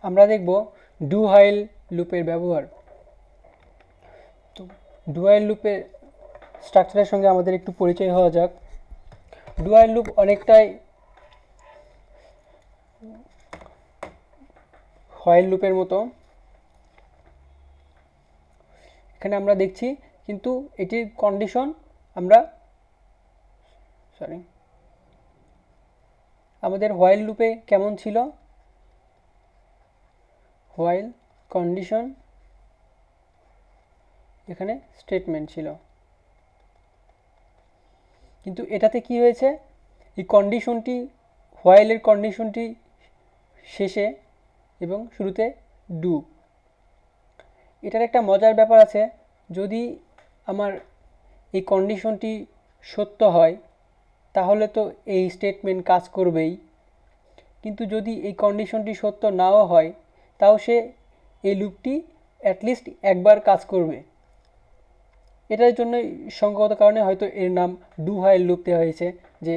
আমরা দেখব do while লুপের ব্যবহার। তো ডু হোয়াইল লুপের স্ট্রাকচারের সঙ্গে আমাদের একটু পরিচয় হওয়া যাক। ডু হোয়াইল লুপ অনেকটাই হোয়াইল লুপের মতো। এখানে আমরা দেখছি, কিন্তু এটির কন্ডিশন আমরা আমাদের হোয়াইল লুপে কেমন ছিল, হোয়াইল কন্ডিশন এখানে স্টেটমেন্ট ছিল, কিন্তু এটাতে কি হয়েছে, এই কন্ডিশনটি হোয়াইলের কন্ডিশনটি শেষে এবং শুরুতে ডু। এটার একটা মজার ব্যাপার আছে, যদি আমার এই কন্ডিশনটি সত্য হয় তাহলে তো এই স্টেটমেন্ট কাজ করবেই, কিন্তু যদি এই কন্ডিশনটি সত্য নাও হয় তাও সে এই লুপটি অ্যাটলিস্ট একবার কাজ করবে। এটার জন্য সংগত কারণে হয়তো এর নাম ডু হোয়াইল লুপ দেওয়া হয়েছে, যে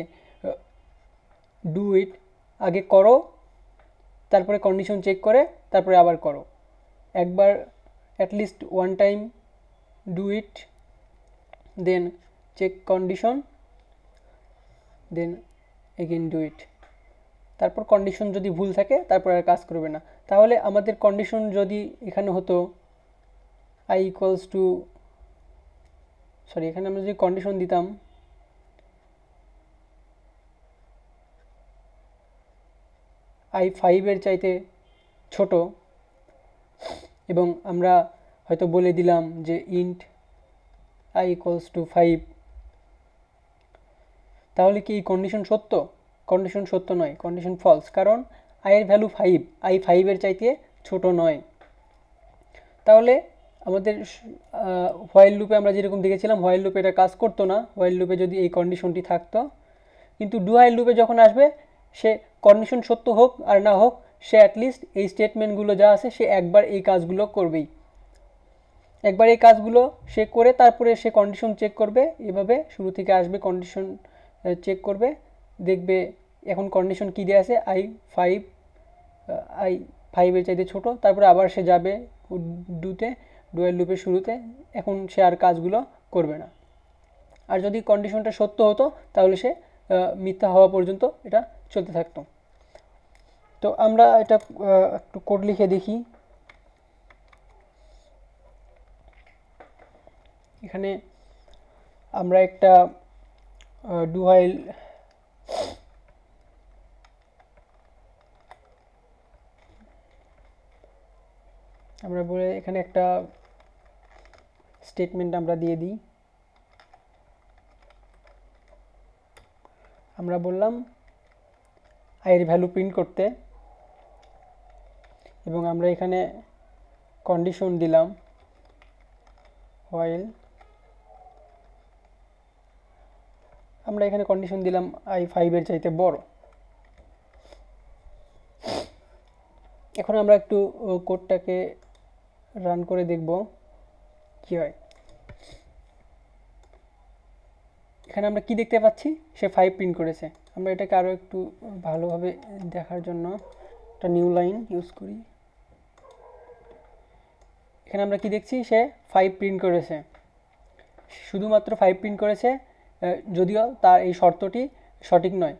ডু ইট, আগে করো, তারপরে কন্ডিশন চেক করে তারপরে আবার করো, একবার at least one time do it, then check condition, then again do it, তারপর কন্ডিশন যদি ভুল থাকে তারপর আর কাজ করবে না। তাহলে আমাদের কন্ডিশন যদি এখানে হতো আই ইকুয়ালস টু, এখানে আমরা যদি কন্ডিশন দিতাম আই 5 চাইতে ছোট, এবং আমরা হয়তো বলে দিলাম যে ইন্ট আই ইকুয়ালস টু 5, তাহলে কি এই কন্ডিশন সত্য? কন্ডিশন সত্য নয়, কন্ডিশন ফলস, কারণ আই এর ভ্যালু 5, আই 5 চাইতে ছোট নয়। তাহলে আমাদের হোয়াইল লুপে আমরা যেরকম দেখেছিলাম, হোয়াইল লুপে এটা কাজ করতো না, হোয়াইল লুপে যদি এই কন্ডিশনটি থাকতো। কিন্তু ডু হোয়াইল লুপে যখন আসবে, সে কন্ডিশন সত্য হোক আর না হোক, সে অ্যাটলিস্ট এই স্টেটমেন্টগুলো যা আছে সে একবার এই কাজগুলো করবেই, একবার এই কাজগুলো সে করে তারপরে সে কন্ডিশন চেক করবে। এভাবে শুরু থেকে আসবে, কন্ডিশন চেক করবে, দেখবে এখন কন্ডিশন কী দিয়ে আছে, আই 5 চাইতে ছোট, তারপরে আবার সে যাবে ডুতে, ডু হোয়াইল লুপের শুরুতে, এখন সে আর কাজগুলো করবে না। আর যদি কন্ডিশনটা সত্য হতো তাহলে সে মিথ্যা হওয়া পর্যন্ত এটা চলতে থাকতো। তো আমরা এটা একটু কোড লিখে দেখি। এখানে আমরা একটা ডু হোয়াইল আমরা বলে এখানে একটা স্টেটমেন্ট আমরা দিয়ে দিই। আমরা বললাম আইয়ের ভ্যালু প্রিন্ট করতে, এবং আমরা এখানে কন্ডিশন দিলাম হোয়াইল, আমরা এখানে কন্ডিশন দিলাম আই 5 চাইতে বড়। এখন আমরা একটু কোডটাকে রান করে দেখব কি হয়। এখানে আমরা কি দেখতে পাচ্ছি, সে 5 প্রিন্ট করেছে। আমরা এটাকে আরও একটু ভালোভাবে দেখার জন্য একটা নিউ লাইন ইউজ করি। এখানে আমরা কি দেখছি, সে 5 প্রিন্ট করেছে, শুধুমাত্র 5 প্রিন্ট করেছে, যদিও তার এই শর্তটি সঠিক নয়।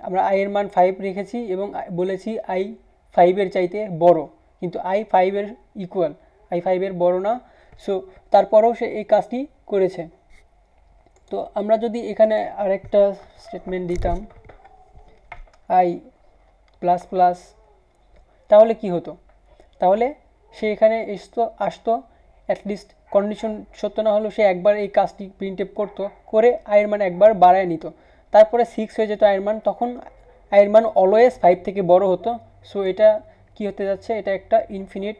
আমরা আই এর মান 5 রেখেছি এবং বলেছি আই 5 চাইতে বড়, কিন্তু আই 5 ইকুয়াল, আই 5 বড় না। সো তারপরেও সে এই কাজটি করেছে। তো আমরা যদি এখানে আরেকটা স্টেটমেন্ট দিতাম আই প্লাস প্লাস, তাহলে কি হতো, তাহলে সে এখানে আসতো অ্যাটলিস্ট কন্ডিশন সত্য না হলেও সে একবার এই কাজটি প্রিন্ট আপ করতো, করে আয়ের মান একবার বাড়ায় নিত, তারপরে 6 হয়ে যেত আয়ের মান, তখন আয়ের মান অলওয়েজ 5 থেকে বড় হতো। সো এটা কি হতে যাচ্ছে, এটা একটা ইনফিনিট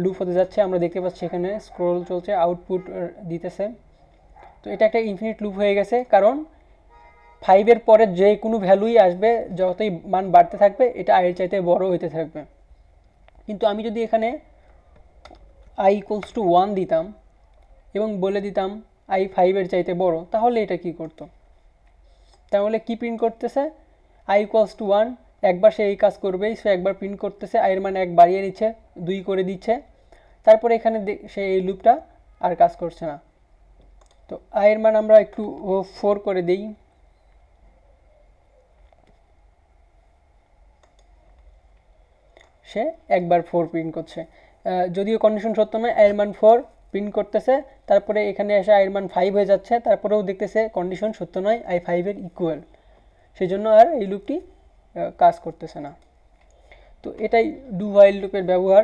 লুপ হতে যাচ্ছে। আমরা দেখতে পাচ্ছি এখানে স্ক্রল চলছে, আউটপুট দিতেছে। তো এটা একটা ইনফিনিট লুপ হয়ে গেছে, কারণ 5 পরে যে কোনো ভ্যালুই আসবে, যতই মান বাড়তে থাকবে এটা আয়ের চাইতে বড় হতে থাকবে। কিন্তু আমি যদি এখানে আই ইকুয়ালস টু 1 দিতাম এবং বলে দিতাম আই 5 চাইতে বড়, তাহলে এটা কি করতো, তাহলে কি প্রিন্ট করতেছে, আই ইকুয়ালস টু 1, একবার সে এই কাজ করবেই, সে একবার প্রিন্ট করতেছে, i এর মান 1 বাড়িয়ে নিচ্ছে, 2 করে দিচ্ছে, তারপরে এখানে সে এই লুপটা আর কাজ করছে না। তো i এর মান আমরা একটু 4 করে দিই। সে একবার 4 প্রিন্ট করছে, যদিও কন্ডিশন সত্য নয়, i এর মান 4 প্রিন্ট করতেছে, তারপরে এখানে এসে i এর মান 5 হয়ে যাচ্ছে, তারপরেও দেখতেছে কন্ডিশন সত্য নয়, i 5 এর ইকুয়াল, সেই জন্য আর এই লুপটি কাজ করতেছে না। তো এটাই ডু হোয়াইল লুপের ব্যবহার।